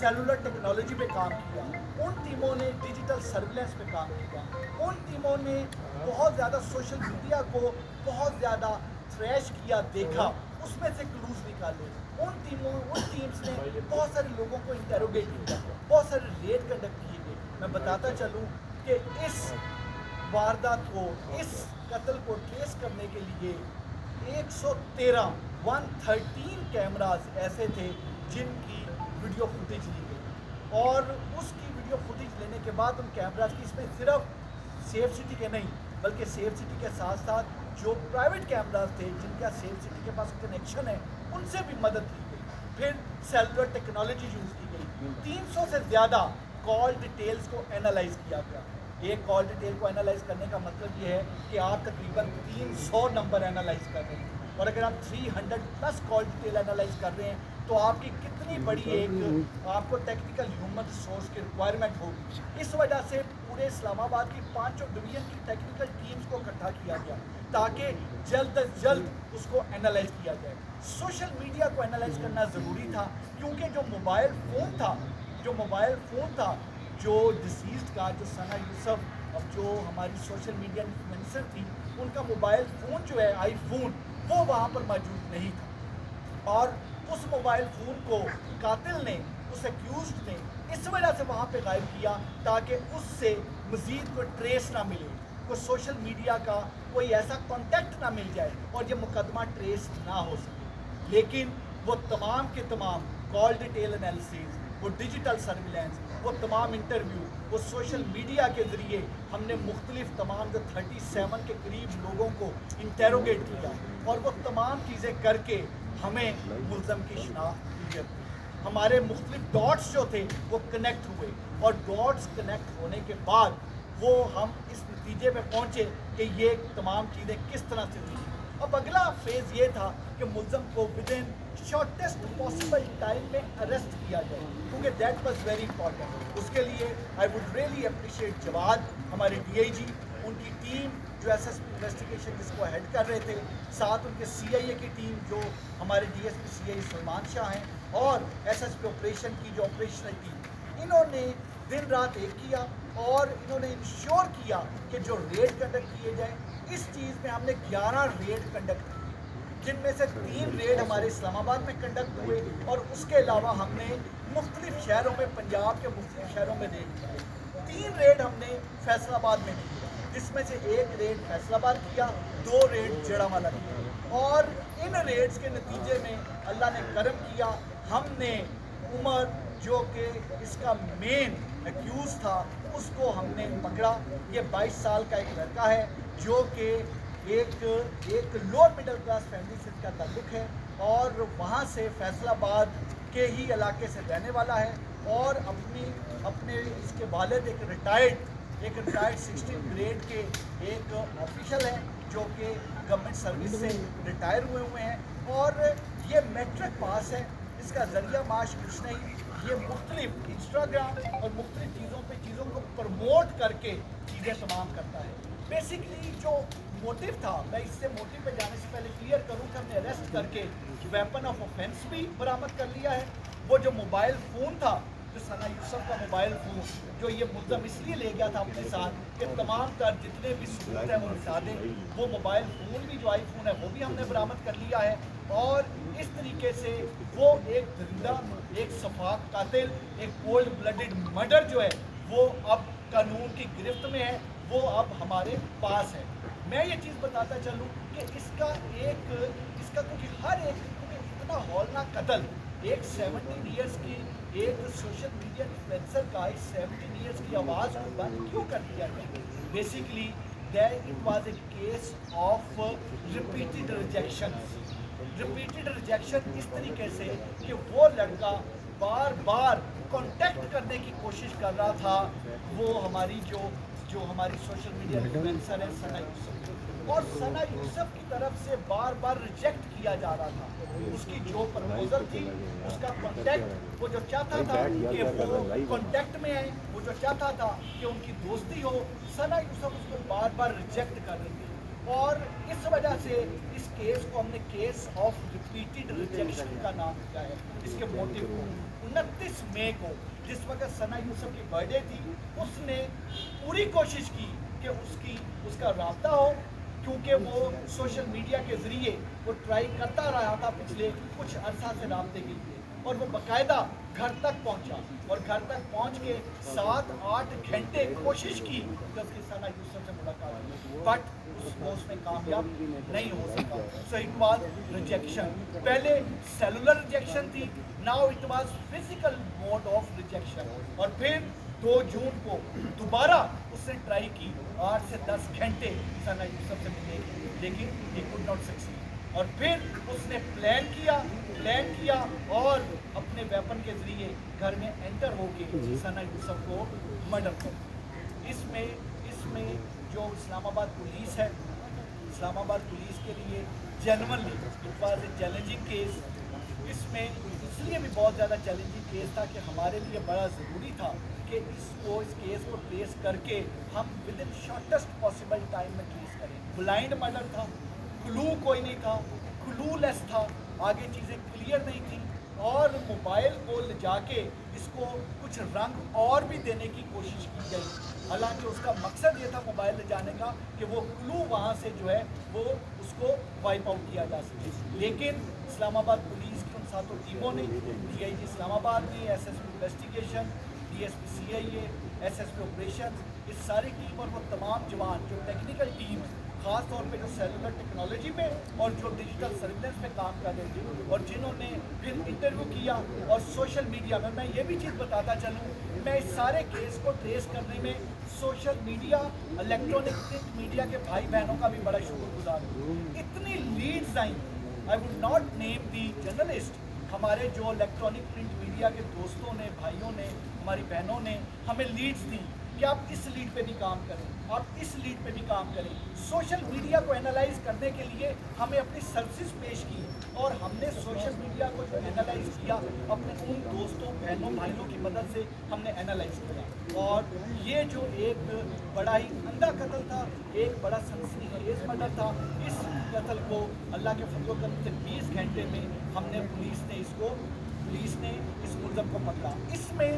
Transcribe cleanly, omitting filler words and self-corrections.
Cellular technology पे काम किया, उन टीमों ने डिजिटल सर्विलेंस पे काम किया, उन टीमों ने बहुत ज़्यादा सोशल मीडिया को बहुत ज़्यादा थ्रैश किया, देखा, उसमें से क्लूज निकाले। उन टीम्स ने बहुत सारे लोगों को इंटेरोगेट किया, बहुत सारे रेड कंडक्ट किए गए। मैं बताता चलूँ कि इस वारदात को, इस कत्ल को ट्रेस करने के लिए 113 कैमराज ऐसे थे जिनकी वीडियो फुटेज ली गई, और उसकी वीडियो फुटेज लेने के बाद उन कैमराज की, इसमें सिर्फ सेफ सिटी के नहीं बल्कि सेफ सिटी के साथ साथ जो प्राइवेट कैमराज थे जिनका सेफ सिटी के पास कनेक्शन है, उनसे भी मदद ली गई। फिर सेलुलर टेक्नोलॉजी यूज़ की गई, 300 से ज़्यादा कॉल डिटेल्स को एनालाइज किया गया। एक कॉल डिटेल को एनालाइज करने का मतलब ये है कि आप तकरीबन 300 नंबर एनालाइज कर रहे हैं, और अगर आप 300 प्लस कॉल डिटेल एनालाइज कर रहे हैं तो आपकी कितनी बड़ी एक आपको टेक्निकल ह्यूमन रिसोर्स की रिक्वायरमेंट होगी। इस वजह से पूरे इस्लामाबाद की 5 डिवीजन की टेक्निकल टीम्स को इकट्ठा किया गया ताकि जल्द अज जल्द उसको एनालाइज किया जाए। सोशल मीडिया को एनालाइज करना ज़रूरी था क्योंकि जो मोबाइल फ़ोन था जो डिसीज्ड का, जो सना यूसुफ, अब जो हमारी सोशल मीडिया इन्फ्लुएंसर थी, उनका मोबाइल फ़ोन जो है आईफोन, वो वहाँ पर मौजूद नहीं था, और उस मोबाइल फ़ोन को कातिल ने, उस एक्यूज्ड ने इस वजह से वहाँ पे गायब किया ताकि उससे मज़ीद कोई ट्रेस ना मिले, कोई सोशल मीडिया का कोई ऐसा कॉन्टेक्ट ना मिल जाए और ये मुकदमा ट्रेस ना हो सके। लेकिन वो तमाम के तमाम कॉल डिटेल एनालिसिस, वो डिजिटल सर्विलेंस, वो तमाम इंटरव्यू, वो सोशल मीडिया के ज़रिए हमने मुख्तलिफ तमाम जो 37 के करीब लोगों को इंटेरोगेट किया, और वो तमाम चीज़ें करके हमें मुल्ज़म की शनाख्त क्लियर हुई। हमारे मुख्तलिफ डॉट्स जो थे वो कनेक्ट हुए, और डॉट्स कनेक्ट होने के बाद वो हम इस नतीजे पे पहुँचे कि ये तमाम चीज़ें किस तरह से हुई। अब अगला फेज़ ये था कि मुल्ज़म को विदिन शॉर्टेस्ट पॉसिबल टाइम में अरेस्ट किया जाए, क्योंकि दैट वाज वेरी इंपॉर्टेंट। उसके लिए I would really appreciate Jawad, हमारे DIG, उनकी टीम जो एसएसपी इन्वेस्टिगेशन जिसको हेड कर रहे थे, साथ उनके CIA की टीम जो हमारे DSP CI सलमान शाह हैं, और SSP ऑपरेशन की जो ऑपरेशनल टीम, इन्होंने दिन रात एक किया और इन्होंने इंश्योर किया कि जो रेड कंडक्ट किए जाए। इस चीज़ में हमने 11 रेड कंडक्ट किए, जिनमें से 3 रेड हमारे इस्लामाबाद में कंडक्ट हुए, और उसके अलावा हमने मुख्तलिफ शहरों में, पंजाब के मुख्तलिफ शहरों में रेड किए। 3 रेड हमने फैसलाबाद में की, जिसमें से 1 रेड फैसलाबाद किया, 2 रेड जड़ावाला किया, और इन रेड्स के नतीजे में अल्लाह ने करम किया, हमने उमर जो कि इसका मेन एक्यूज़ था उसको हमने पकड़ा। ये 22 साल का एक लड़का है जो कि एक लोअर मिडिल क्लास फैमिली से इसका ताल्लुक़ है, और वहाँ से फैसलाबाद के ही इलाके से रहने वाला है, और अपने इसके वालिद एक रिटायर्ड 16 ग्रेड के एक ऑफिशियल है जो कि गवर्नमेंट सर्विस से रिटायर हुए हैं, और ये मैट्रिक पास है। इसका ज़रिया माश कुछ नहीं, ये मुख्तलिफ इंस्टाग्राम और मुख्तलिफ चीज़ों को प्रमोट करके चीज़ें तमाम करता है। बेसिकली जो मोटिव था, मैं इससे मोटिव पे जाने से पहले क्लियर करूँ कि हमने अरेस्ट करके वेपन ऑफ ऑफेंस भी बरामद कर लिया है। वो जो मोबाइल फ़ोन था, जो सना यूसुफ का मोबाइल फ़ोन, जो ये मुल्ज़म इसलिए ले गया था अपने साथ कि तमाम तर जितने भी सबूत हैं वो मिटा दें, वो मोबाइल फ़ोन भी जो आईफोन है वो भी हमने बरामद कर लिया है। और इस तरीके से वो एक दरिंदा, एक सफाक कातिल, एक कोल्ड ब्लडेड मर्डर जो है वो अब कानून की गिरफ्त में है, वो अब हमारे पास है। मैं ये चीज़ बताता चलूँ कि इसका क्योंकि हर एक इतना हौलनाक कत्ल, एक 17 ईयर्स की एक सोशल मीडिया इन्फ्लुएंसर का एक 17 ईयर्स की आवाज़ को बंद क्यों कर दिया गया? Basically it was a case of repeated rejection इस तरीके से कि वो लड़का बार बार कांटेक्ट करने की कोशिश कर रहा था, वो हमारी जो हमारी सोशल मीडिया इन्फ्लुएंसर है सना यूसुफ, और सना यूसुफ की तरफ से बार बार रिजेक्ट किया जा रहा था। उसकी जो प्रपोजल थी, उसका कांटेक्ट, वो जो चाहता था कि वो कांटेक्ट में आए, वो जो चाहता था कि उनकी दोस्ती हो, सना यूसुफ उसको बार बार रिजेक्ट कर रही थी। और इस वजह से इस केस को हमने केस ऑफ रिपीटेड रिजेक्शन का नाम दिया है। इसके मोटिव को 29 मई को, जिस वक्त सना यूसुफ की बर्थडे थी, उसने पूरी कोशिश की कि उसका राब्ता हो, क्योंकि वो सोशल मीडिया के ज़रिए वो ट्राई करता रहा था पिछले कुछ अरसा से राब्ते के लिए, और वो बाकायदा घर तक पहुंचा और घर तक पहुंच के 7-8 घंटे कोशिश की कि उसकी सना यूसुफ से मुलाकात हो, बट वो उसमें कामयाब नहीं हो सका। सो इट वाज रिजेक्शन, पहले सेलुलर रिजेक्शन थी, now it was physical mode of rejection. और फिर 2 जून को दोबारा उसने ट्राई की 8 से 10 घंटे सना यूसुफ से मिलने की, लेकिन ही कुड नॉट सक्सीड। और फिर उसने प्लान किया और अपने वेपन के जरिए घर में एंटर होके सना यूसुफ को मर्डर कर। इसमें जो इस्लामाबाद पुलिस है, इस्लामाबाद पुलिस के लिए genuinely it was a challenging case. इसमें इसलिए भी बहुत ज़्यादा चैलेंजिंग केस था कि हमारे लिए बड़ा ज़रूरी था कि इस केस को ट्रेस करके हम with in shortest possible time में ट्रेस करें। ब्लाइंड मर्डर था, क्लू कोई नहीं था, क्लूलेस था, आगे चीज़ें क्लियर नहीं थी, और मोबाइल को ले जाके इसको कुछ रंग और भी देने की कोशिश की गई। हालांकि उसका मकसद ये था मोबाइल ले जाने का कि वो क्लू वहाँ से जो है वो उसको वाइप आउट किया जा सके, लेकिन इस्लामाबाद पुलिस की उन 7 टीमों ने, DIG इस्लामाबाद ने, SSP investigation, DSP CIA, SSP operation, इस सारी टीम और वो तमाम जवान जो टेक्निकल टीम, ख़ास तौर पे जो सेलुलर टेक्नोलॉजी में और जो डिजिटल सर्विलेंस में काम कर रहे थे, और जिन्होंने फिर इंटरव्यू किया और सोशल मीडिया में, मैं ये भी चीज़ बताता चलूँ, मैं इस सारे केस को ट्रेस करने में social media, electronic print media के भाई बहनों का भी बड़ा शुक्रगुजार हूँ। इतनी लीड्स आई, I would not name the journalist, हमारे जो इलेक्ट्रॉनिक प्रिंट मीडिया के दोस्तों ने, भाइयों ने, हमारी बहनों ने हमें लीड्स दी कि आप इस लीड पे भी काम करें, आप इस लीड पे भी काम करें। सोशल मीडिया को एनालाइज करने के लिए हमें अपनी सर्विसेज पेश की, और हमने सोशल मीडिया को जो एनालाइज किया अपने उन दोस्तों, बहनों, भाइयों की मदद से हमने एनालाइज किया, और ये जो एक बड़ा ही अंधा कत्ल था, एक बड़ा सनसनीखेज मर्डर था, इस कत्ल को अल्लाह के फजल करम से 20 घंटे में पुलिस ने इस मुलज़म को पकड़ा। इसमें